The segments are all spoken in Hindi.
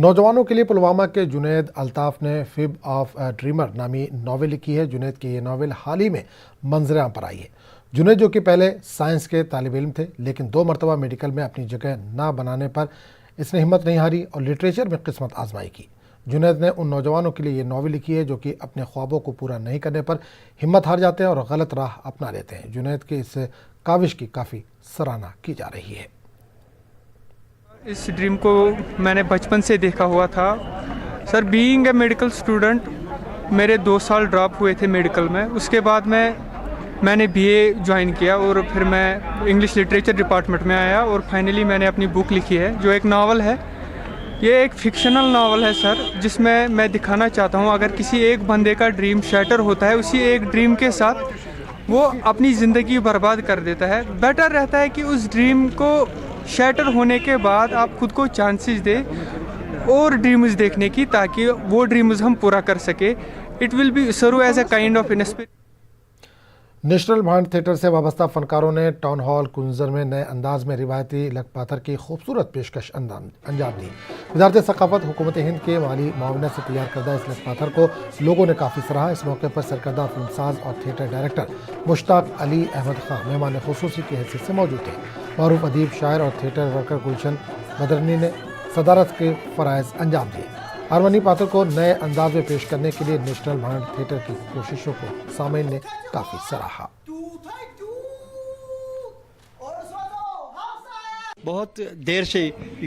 नौजवानों के लिए पुलवामा के जुनैद अल्ताफ ने फिब ऑफ अ ड्रीमर नामी नावल लिखी है। जुनैद की ये नावल हाल ही में मंजर-ए-आम पर आई है। जुनैद, जो कि पहले साइंस के तालिब इल्म थे, लेकिन 2 मरतबा मेडिकल में अपनी जगह ना बनाने पर इसने हिम्मत नहीं हारी और लिटरेचर में किस्मत आजमाई की। जुनैद ने उन नौजवानों के लिए ये नावल लिखी है जो कि अपने ख्वाबों को पूरा नहीं करने पर हिम्मत हार जाते हैं और गलत राह अपना लेते हैं। जुनैद की इस काविश की काफ़ी सराहना की जा रही है। इस ड्रीम को मैंने बचपन से देखा हुआ था sir. Being a medical student मेरे 2 साल ड्रॉप हुए थे मेडिकल में। उसके बाद मैंने बीए ज्वाइन किया और फिर मैं इंग्लिश लिटरेचर डिपार्टमेंट में आया और फाइनली मैंने अपनी बुक लिखी है जो एक नावल है। ये एक फिक्शनल नावल है सर, जिसमें मैं दिखाना चाहता हूँ अगर किसी एक बंदे का ड्रीम शैटर होता है, उसी एक ड्रीम के साथ वो अपनी ज़िंदगी बर्बाद कर देता है। बेटर रहता है कि उस ड्रीम को शैटर होने के बाद आप खुद को चांसेस दें और ड्रीम्स देखने की, ताकि वो ड्रीम्स हम पूरा कर सके। It will be serve as a kind of inspiration. National Bhand theatre से वाबस्ता फनकारों ने टाउन हॉल कुंजर में नए अंदाज में रिवायती लकपाथर की खूबसूरत पेशकश अंजाम दी। वजारत सकाफत हुकूमत हिंद के माली मुआवनत से तैयार करदा इस लकपाथर को लोगों ने काफ़ी सराहा। इस मौके पर सरकर्दा फिल्मसाज और थिएटर डायरेक्टर मुश्ताक अली अहमद खां मेहमान खुसूसी की हैसियत से मौजूद थे। मारूफ अदीब, शायर और थिएटर वर्कर गुलशन बदरनी ने सदारत के फ़राइज़ अंजाम दिए। हारमनी पात्र को नए अंदाज में पेश करने के लिए नेशनल भांड थिएटर की कोशिशों को सामीन ने काफ़ी सराहा। बहुत देर से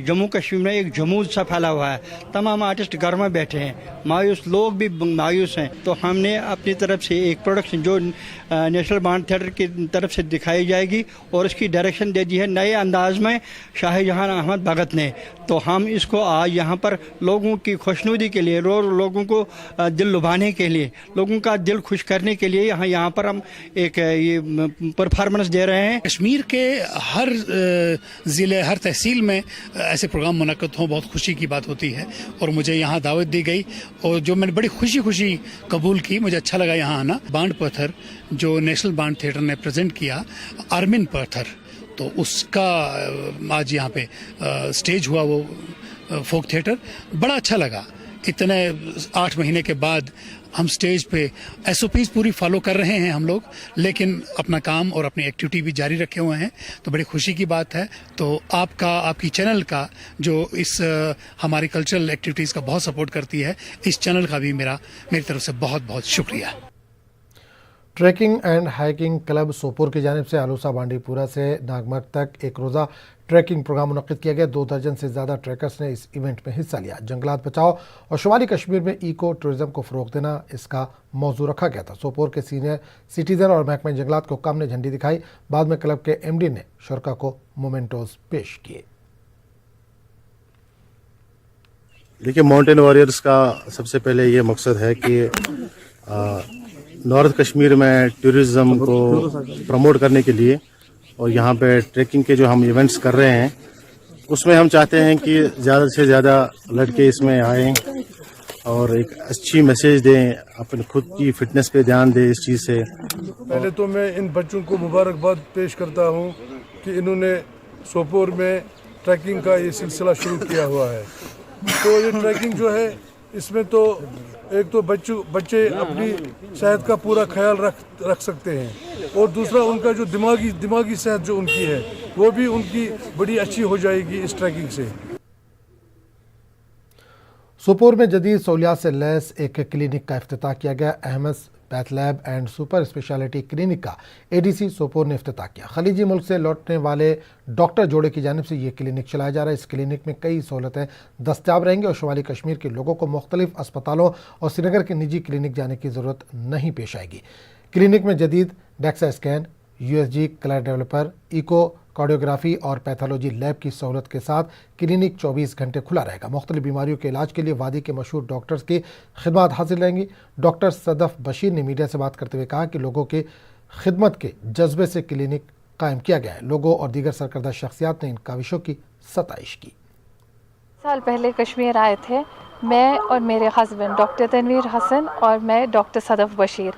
जम्मू कश्मीर में एक जमूद सा फैला हुआ है। तमाम आर्टिस्ट घर में बैठे हैं, मायूस लोग भी मायूस हैं। तो हमने अपनी तरफ से एक प्रोडक्शन जो नेशनल भांड थिएटर की तरफ से दिखाई जाएगी और उसकी डायरेक्शन दे दी है नए अंदाज में शाहजहां अहमद भगत ने। तो हम इसको आज यहाँ पर लोगों की खुशनुदी के लिए, लोगों को दिल लुभाने के लिए, लोगों का दिल खुश करने के लिए यहाँ पर हम एक ये परफॉर्मेंस दे रहे हैं। कश्मीर के हर ज़िले, हर तहसील में ऐसे प्रोग्राम मुनक़्क़द हों, बहुत खुशी की बात होती है और मुझे यहाँ दावत दी गई और जो मैंने बड़ी खुशी कबूल की। मुझे अच्छा लगा यहाँ आना। बांड पत्थर जो नेशनल बांड थिएटर ने प्रेजेंट किया, आर्मिन पत्थर, तो उसका आज यहाँ पे स्टेज हुआ वो फोक थिएटर, बड़ा अच्छा लगा। इतने 8 महीने के बाद हम स्टेज पे SOPs पूरी फॉलो कर रहे हैं हम लोग, लेकिन अपना काम और अपनी एक्टिविटी भी जारी रखे हुए हैं, तो बड़ी खुशी की बात है। तो आपकी चैनल का जो इस हमारी कल्चरल एक्टिविटीज़ का बहुत सपोर्ट करती है, इस चैनल का भी मेरी तरफ से बहुत बहुत शुक्रिया। Trekking and hiking club Sopore की जानिब से आलूसा बांडीपुरा से नागमर तक एक रोज़ा ट्रैकिंग प्रोग्राम मुनक़्क़िद किया गया। 2 दर्जन से ज़्यादा ट्रैकर्स ने इस इवेंट में हिस्सा लिया। जंगलात बचाओ और शुमाली कश्मीर में इको टूरिज़्म को फ़रोग़ देना इसका मौजू रखा गया था। सोपोर के सीनियर सिटीज़न और महकमा जंगलात को हुक्काम ने झंडी दिखाई। बाद में क्लब के MD ने शुरका को मोमेंटोज़ पेश किए। देखिए, माउंटेन वॉरियर्स का सबसे पहले ये मकसद है कि नॉर्थ कश्मीर में टूरिज़्म को प्रमोट करने के लिए और यहाँ पे ट्रैकिंग के जो हम इवेंट्स कर रहे हैं, उसमें हम चाहते हैं कि ज़्यादा से ज़्यादा लड़के इसमें आएँ और एक अच्छी मैसेज दें, अपने खुद की फिटनेस पे ध्यान दें। इस चीज़ से पहले तो मैं इन बच्चों को मुबारकबाद पेश करता हूँ कि इन्होंने सोपोर में ट्रैकिंग का ये सिलसिला शुरू किया हुआ है। तो ये ट्रैकिंग जो है, इसमें तो एक तो बच्चे अपनी सेहत का पूरा ख्याल रख सकते हैं और दूसरा उनका जो दिमागी सेहत जो उनकी है वो भी उनकी बड़ी अच्छी हो जाएगी इस ट्रैकिंग से। सोपोर में जदीद सहूलियात से लैस एक क्लिनिक का इफ्तिताह किया गया। Ahmad path lab and super speciality clinic का ADC सोपोर ने इफ्तिताह किया। खलीजी मुल्क से लौटने वाले डॉक्टर जोड़े की जानिब से ये क्लिनिक चलाया जा रहा है। इस क्लिनिक में कई सहूलतें दस्तियाब रहेंगी और शुमाली कश्मीर के लोगों को मुख्तलिफ अस्पतालों और श्रीनगर के निजी क्लिनिक जाने की ज़रूरत नहीं पेश आएगी। क्लिनिक में जदीद DEXA scan, USG colour developer, eco cardiography और पैथोलॉजी लैब की सहूलत के साथ क्लिनिक 24 घंटे खुला रहेगा। मुख्तलिफ बीमारियों के इलाज के लिए वादी के मशहूर डॉक्टर्स की खिदमत हासिल रहेंगी। डॉक्टर सदफ बशीर ने मीडिया से बात करते हुए कहा कि लोगों के खिदमत के जज्बे से क्लिनिक कायम किया गया है। लोगों और दीगर सरकर्दा शख्सियात ने इन काविशों की सताइश की। साल पहले कश्मीर आए थे, मैं और मेरे हस्बैंड डॉक्टर तनवीर हसन और मैं डॉक्टर सदफ बशीर।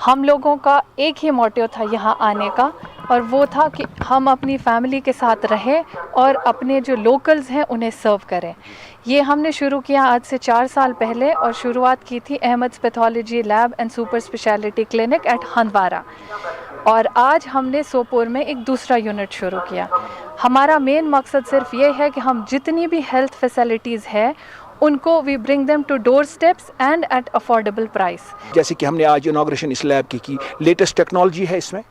हम लोगों का एक ही मोटिव था यहाँ आने का और वो था कि हम अपनी फैमिली के साथ रहें और अपने जो लोकल्स हैं उन्हें सर्व करें। ये हमने शुरू किया आज से 4 साल पहले और शुरुआत की थी Ahmad pathology lab and super speciality clinic at Handwara, और आज हमने सोपोर में एक दूसरा यूनिट शुरू किया। हमारा मेन मकसद सिर्फ ये है कि हम जितनी भी हेल्थ फैसिलिटीज़ है उनको we bring them to doorsteps and at affordable price. जैसे कि हमने आज इनॉग्रेशन इस लैब की लेटेस्ट टेक्नोलॉजी है इसमें,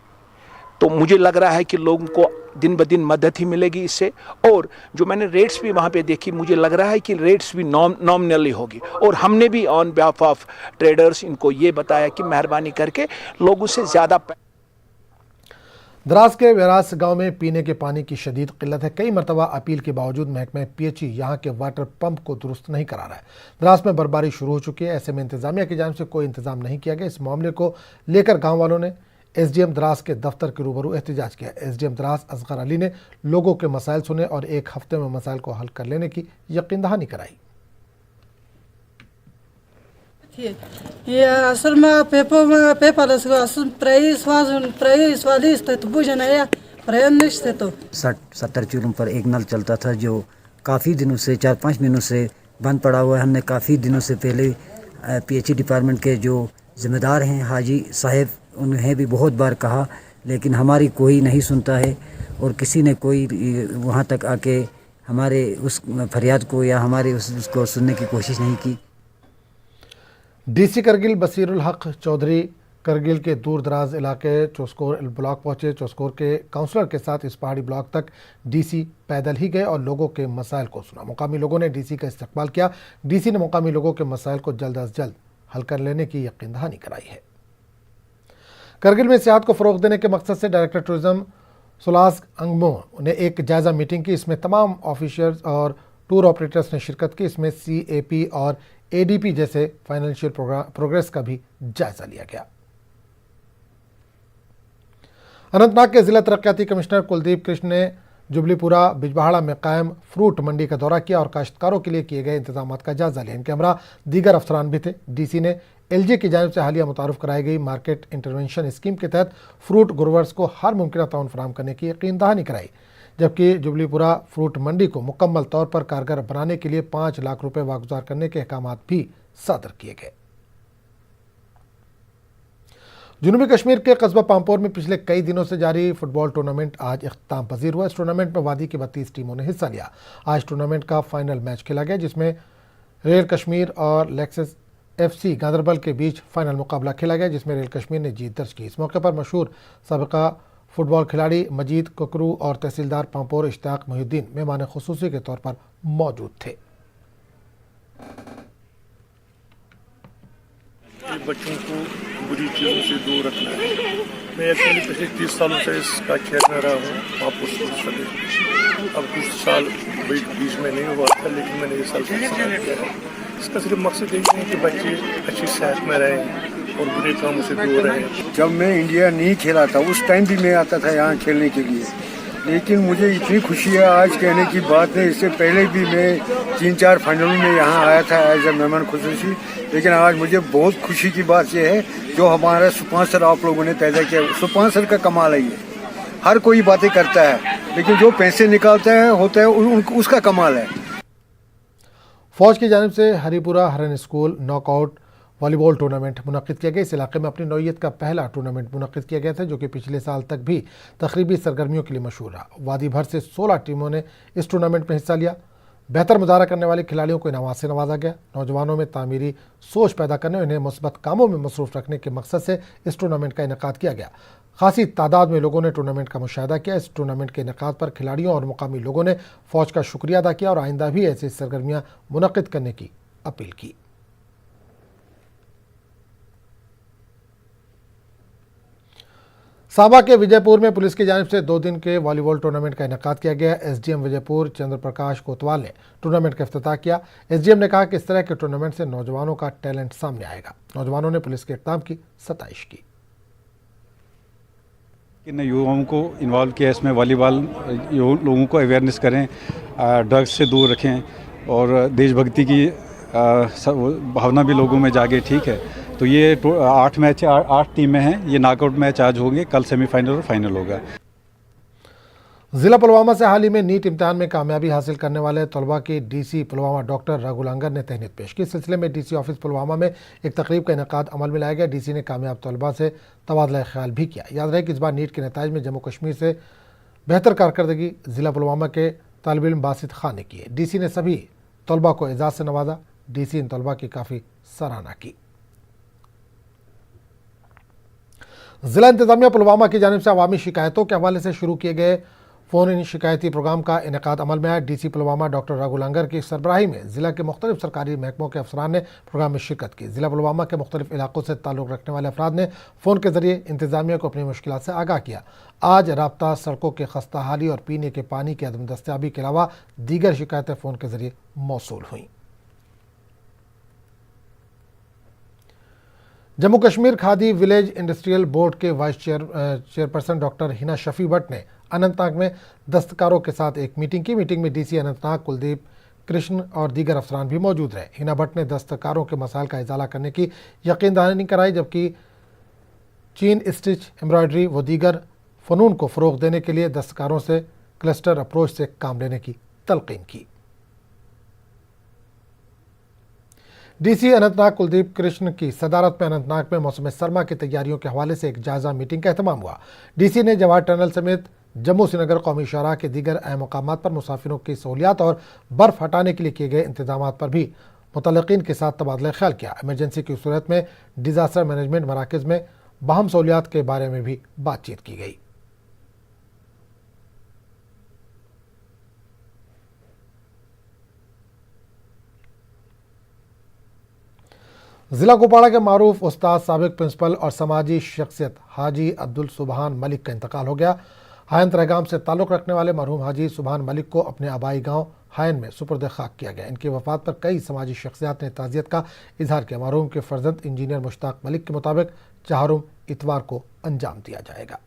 तो मुझे लग रहा है कि लोगों को दिन ब दिन मदद ही मिलेगी इससे। और जो मैंने रेट्स भी वहाँ पे देखी, मुझे लग रहा है कि रेट्स भी नॉमिनली होगी। और हमने भी ऑन बिहाफ ऑफ ट्रेडर्स इनको ये बताया कि मेहरबानी करके लोगों से ज़्यादा। द्रास के वेरास गांव में पीने के पानी की शदीद किल्लत है। कई मरतबा अपील के बावजूद महकमा पीएचई यहां के वाटर पंप को दुरुस्त नहीं करा रहा है। द्रास में बर्फबारी शुरू हो चुकी है, ऐसे में इंतजामिया की जानिब से कोई इंतजाम नहीं किया गया। इस मामले को लेकर गांव वालों ने एसडीएम द्रास के दफ्तर के रूबरू एहतजाज किया। एसडीएम द्रास असगर अली ने लोगों के मसाइल सुने और एक हफ्ते में मसाइल को हल कर लेने की यकीन दहानी कराई। ये असल में पेपर असल प्राइस वाली तो बुझना है प्राइस तो 60-70 चूल्हों पर एक नल चलता था, जो काफ़ी दिनों से 4-5 महीनों से बंद पड़ा हुआ है। हमने काफ़ी दिनों से पहले पीएचई डिपार्टमेंट के जो जिम्मेदार हैं हाजी साहब, उन्हें भी बहुत बार कहा, लेकिन हमारी कोई नहीं सुनता है और किसी ने कोई वहाँ तक आके हमारे उस फरियाद को या हमारे उसको सुनने की कोशिश नहीं की। डीसी करगिल बसीरुल हक चौधरी करगिल के दूर दराज इलाके चौस्कोर ब्लॉक पहुंचे। चौस्कोर के काउंसलर के साथ इस पहाड़ी ब्लॉक तक डीसी पैदल ही गए और लोगों के मसाइल को सुना। मुकामी लोगों ने डीसी का इस्तकबाल किया। डीसी ने मुकामी लोगों के मसाइल को जल्द अज जल्द हल कर लेने की यकीन दहानी कराई है। करगिल में सियाहत को फ़रोग़ देने के मकसद से डायरेक्टर टूरिज़्म सुलास अंगमो ने एक जायज़ा मीटिंग की। इसमें तमाम ऑफिसर्स और टूर ऑपरेटर्स ने शिरकत की। इसमें CAP और ADP जैसे फाइनेंशियल प्रोग्रेस का भी जायजा लिया गया। अनंतनाग के जिला तरक्याती कमिश्नर कुलदीप कृष्ण ने जुबलीपुरा बिजबहाड़ा में कायम फ्रूट मंडी का दौरा किया और काश्तकारों के लिए किए गए इंतजाम का जायजा लिया। इनके हमरा दीगर अफसरान भी थे। डीसी ने LG की जानिब से हालिया मुतारुफ कराई गई मार्केट इंटरवेंशन स्कीम के तहत फ्रूट ग्रोवर्स को हर मुमकिन ताउन फराहम करने की यकीन दहानी कराई, जबकि जुबलीपुरा फ्रूट मंडी को मुकम्मल तौर पर कारगर बनाने के लिए 5 लाख रुपए वागुजार करने के अहकाम भी सादर किए गए। जनूबी कश्मीर के कस्बा पामपोर में पिछले कई दिनों से जारी फुटबॉल टूर्नामेंट आज इख्तिताम पजीर हुआ। इस टूर्नामेंट में वादी की 32 टीमों ने हिस्सा लिया। आज टूर्नामेंट का फाइनल मैच खेला गया, जिसमें रेल कश्मीर और लेक्सस FC गांदरबल के बीच फाइनल मुकाबला खेला गया, जिसमें रेल कश्मीर ने जीत दर्ज की। इस मौके पर मशहूर साबिका फुटबॉल खिलाड़ी मजीद कुकरू और तहसीलदार पामपोर इश्ताक मोहिउद्दीन मेहमान खुसूसी के तौर पर मौजूद थे। बच्चों को बुरी चीज़ों से दूर रखना है। मैं एक्चुअली पिछले 30 सालों से इसका खेल में रहा हूँ पामपोर स्पोर्ट्स से। अब कुछ साल बीच में नहीं हुआ था, लेकिन मैंने इस साल किया है। इसका सिर्फ मकसद यही है कि बच्चे अच्छी सेहत में रहें और बुरे कामों से दूर रहें। जब मैं इंडिया नहीं खेला था उस टाइम भी मैं आता था यहाँ खेलने के लिए, लेकिन मुझे इतनी खुशी है आज कहने की बात है। इससे पहले भी मैं 3-4 फाइनलों में यहाँ आया था एज ए मेहमान खुसूसी, लेकिन आज मुझे बहुत खुशी की बात यह है जो हमारा स्पॉन्सर आप लोगों ने पैदा किया। स्पॉन्सर का कमाल है ये। हर कोई बातें करता है, लेकिन जो पैसे निकालता है होता है उसका कमाल है। फौज की जानिब से हरिपुरा हरन स्कूल नॉकआउट वॉलीबॉल टूर्नामेंट मुनक़िद किया गया। इस इलाके में अपनी नौइयत का पहला टूर्नामेंट मुनक़िद किया गया था, जो कि पिछले साल तक भी तकरीबी सरगर्मियों के लिए मशहूर रहा। वादी भर से 16 टीमों ने इस टूर्नामेंट में हिस्सा लिया। बेहतर मुजाहरा करने वाले खिलाड़ियों को इनामात से नवाजा गया। नौजवानों में तामीरी सोच पैदा करने और इन्हें मुस्बत कामों में मसरूफ़ रखने के मकसद से इस टूर्नामेंट का इनेकाद किया गया। खासी तादाद में लोगों ने टूर्नामेंट का मुशाहिदा किया। इस टूर्नामेंट के इनेकाद पर खिलाड़ियों और मुकामी लोगों ने फ़ौज का शुक्रिया अदा किया और आइंदा भी ऐसी सरगर्मियाँ मुनक़िद करने की अपील की। साबा के विजयपुर में पुलिस की जानिब से 2 दिन के वॉलीबॉल टूर्नामेंट का इनेकाद किया गया। SDM विजयपुर चंद्र प्रकाश कोतवाल ने टूर्नामेंट का इफ्तिताह किया। SDM ने कहा कि इस तरह के टूर्नामेंट से नौजवानों का टैलेंट सामने आएगा। नौजवानों ने पुलिस के इक़दाम की सताइश की। युवाओं को इन्वॉल्व किया इसमें, वॉलीबॉल लोगों को अवेयरनेस करें, ड्रग्स से दूर रखें और देशभक्ति की भावना भी लोगों में जागे। ठीक है, तो ये 8 टीमें हैं। ये नॉकआउट मैच आज होंगे, कल सेमीफाइनल और फाइनल होगा। जिला पुलवामा से हाल ही में नीट इम्तिहान में कामयाबी हासिल करने वाले तलबा की डीसी पुलवामा डॉक्टर रघु लंगर ने तहनीत पेश की। इस सिलसिले में डीसी ऑफिस पुलवामा में एक तकरीब का इनेकाद अमल में लाया गया। डीसी ने कामयाब तलबा से तबादला ख्याल भी किया। याद रहे कि इस बार नीट के नताइज में जम्मू कश्मीर से बेहतर कारकर्दगी जिला पुलवामा के तालिब इल्म बासित खान ने की है। डीसी ने सभी तलबा को एजाज़ से नवाजा। डीसी इन तलबा की काफ़ी सराहना की। जिला इंतजामिया पुलवामा की जानिब से अवामी शिकायतों के हवाले से शुरू किए गए फ़ोन इन शिकायती प्रोग्राम का इनेकाद अमल में आया। डीसी पुलवामा डॉक्टर रघु लंगर की सरबराही में ज़िला के मुख्तलिफ सरकारी महकमों के अफसरान ने प्रोग्राम में शिरकत की। ज़िला पुलवामा के मुख्तलिफ इलाकों से ताल्लुक़ रखने वाले अफराद ने फ़ोन के ज़रिए इंतजामिया को अपनी मुश्किलात से आगाह किया। आज राब्ता, सड़कों की खस्ता हाली और पीने के पानी की अदम दस्तयाबी के अलावा दीगर शिकायतें फ़ोन के ज़रिए मौसूल हुईं। Jammu Kashmir Khadi village industrial board के vice chairperson doctor Hina Shafi Bhat ने अनंतनाग में दस्तकारों के साथ एक मीटिंग की। मीटिंग में डीसी अनंतनाग कुलदीप कृष्ण और दीगर अफसरान भी मौजूद रहे। हिना भट्ट ने दस्तकारों के मसाइल का इजाला करने की यकीन दहानी कराई, जबकि चीन स्टिच, एम्ब्रॉयडरी व दीगर फ़नून को फ़रोग़ देने के लिए दस्तकारों से क्लस्टर अप्रोच से काम लेने की तलक़ीन की। डीसी अनंतनाग कुलदीप कृष्ण की सदारत में अनंतनाग में मौसम सरमा की तैयारियों के हवाले से एक जायजा मीटिंग का एहतमाम हुआ। डीसी ने जवाहर टनल समेत जम्मू श्रीनगर कौमी शाहराह के दीगर अहम मकामात पर मुसाफिरों की सहूलियात और बर्फ हटाने के लिए किए गए इंतजाम पर भी मुतल्लिक़ीन के साथ तबादला ख्याल किया। इमरजेंसी की सूरत में डिज़ास्टर मैनेजमेंट मराकज़ में बहम सहूलियात के बारे में भी बातचीत की गई। जिला कुपवाड़ा के मारूफ उस्ताद, साबिक प्रिंसिपल और समाजी शख्सियत हाजी अब्दुल सुबहान मलिक का इंतकाल हो गया। हायन तरहगाम से ताल्लुक़ रखने वाले मरहूम हाजी सुबहान मलिक को अपने आबाई गांव हायन में सुपुर्द खाक किया गया। इनकी वफ़ात पर कई समाजी शख्सियात ने ताज़ियत का इजहार किया। मरहूम के फर्जंद इंजीनियर मुश्ताक मलिक के मुताबिक चहारुम इतवार को अंजाम दिया जाएगा।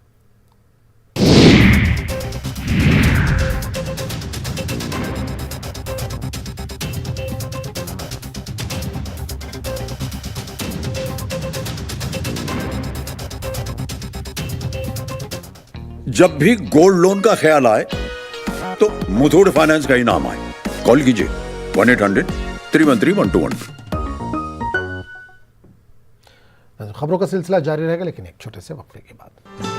जब भी गोल्ड लोन का ख्याल आए तो मुथूट फाइनेंस का ही नाम आए। कॉल कीजिए 1-800-313-1212। खबरों का सिलसिला जारी रहेगा, लेकिन एक छोटे से वक्फे के बाद।